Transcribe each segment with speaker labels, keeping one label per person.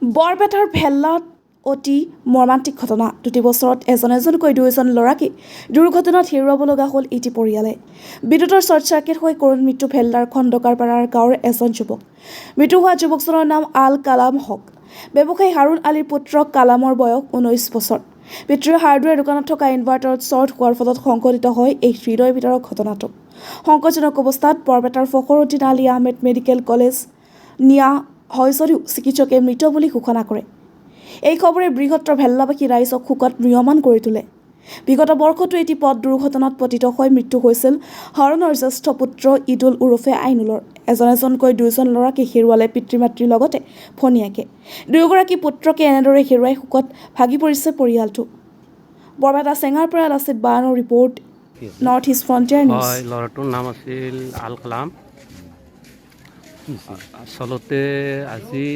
Speaker 1: বৰপেটাৰ ভেল্লাত অতি মৰ্মান্তিক ঘটনা। ২ বছৰত এজনকৈ 2জন ল'ৰাকে দুৰ্ঘটনাত হেৰুৱাব লগা হ'ল ইটি পৰিয়ালে। বিদ্যুতৰ শ্বৰ্ট চাৰ্কিট হৈ কৰুণ মৃত্যু ভেল্লাৰ খণ্ডকাৰপাৰাৰ গাঁৱৰ এজন যুৱক। মৃত্যু হোৱা যুৱকজনৰ নাম আল কালাম হক। ব্যৱসায়ী হাৰুণ আলীৰ পুত্ৰ কালামৰ বয়স 19 বছৰ। পিতৃৰ হাৰ্ডৱেৰ দোকানত থকা ইনভাৰ্টাৰত শ্বৰ্ট হোৱাৰ ফলত সংঘটিত হয় এই হৃদয় বিদাৰক ঘটনাটো। সংকটজনক অৱস্থাত বৰপেটাৰ ফখৰুদ্দিন আলী আহমেদ মেডিকেল কলেজ নিয়া হয় যদিও চিকিৎসকে মৃত বুলি ঘোষণা কৰে। এই খবৰে বৃহত্তৰ ভেল্লাবাসী ৰাইজক শোকত ম্ৰিয়মান কৰি তোলে। বিগত বৰ্ষতো এটি পথ দুৰ্ঘটনাত পতিত হৈ মৃত্যু হৈছিল হাৰুণৰ জ্যেষ্ঠ পুত্ৰ ইদুল ওৰফে আইনুলৰ। এজনকৈ 2জন ল'ৰাকে হেৰুৱালে পিতৃ মাতৃৰ লগতে ভনীয়েকে। দুয়োগৰাকী পুত্ৰকে এনেদৰে হেৰুৱাই শোকত ভাগি পৰিছে পৰিয়ালটো। বৰপেটা চেঙাৰ পৰা লাচিত বায়ানৰ report, North East Frontier News.
Speaker 2: হয়, ল'ৰাটোৰ নাম আছিল আল কালাম। আচলতে আজি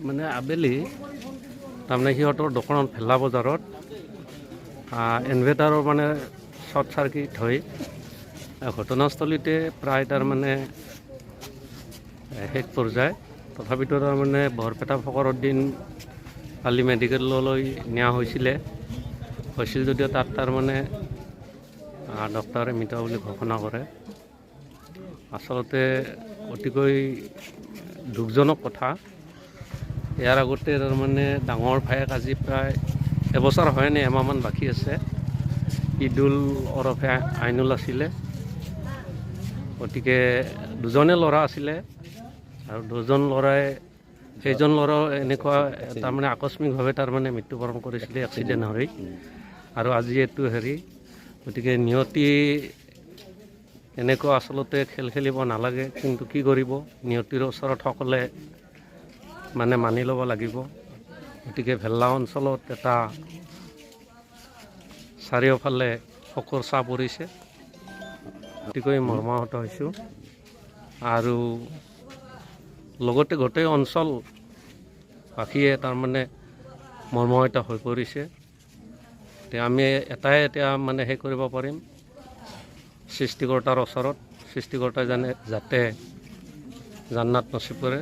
Speaker 2: মানে আবেলি তাৰমানে সিহঁতৰ দোকানত ভেল্লা বজাৰত ইনভাৰ্টাৰৰ মানে শ্বৰ্ট চাৰ্কিট হৈ ঘটনাস্থলীতে প্ৰায় তাৰমানে শেষ পৰ্যায়। তথাপিতো তাৰমানে বৰপেটা ফখৰুদ্দিন আলী মেডিকেললৈ নিয়া হৈছিল যদিও তাত তাৰমানে ডক্টৰে মৃত বুলি ঘোষণা কৰে। আচলতে অতিকৈ দুখজনক কথা। ইয়াৰ আগতে তাৰমানে ডাঙৰ ভায়েক আজি প্ৰায় এবছৰ হয়নি, এমাহমান বাকী আছে, ইদুল ওৰফে আইনুল আছিলে। গতিকে 2জনে ল'ৰা আছিলে আৰু 2জন ল'ৰাই সেইজন ল'ৰাও এনেকুৱা তাৰমানে আকস্মিকভাৱে তাৰমানে মৃত্যুবৰণ কৰিছিলে এক্সিডেণ্ট হৈ। আৰু আজি এইটো গতিকে নিয়তি এনেকুৱা আচলতে খেলিব নালাগে, কিন্তু কি কৰিব, নিয়তিৰ ওচৰত সকলে মানে মানি ল'ব লাগিব। গতিকে ভেল্লা অঞ্চলত এটা চাৰিওফালে শোকৰ ছাঁ পৰিছে, অতিকৈ মৰ্মাহত হৈছোঁ। আৰু লগতে গোটেই অঞ্চলবাসীয়ে তাৰমানে মৰ্মাহত হৈ পৰিছে। আমি এতিয়া মানে কৰিব পাৰিম, সৃষ্টিকৰ্তাৰ ওচৰত, সৃষ্টিকৰ্তাই যাতে জান্নাত নচিব কৰে।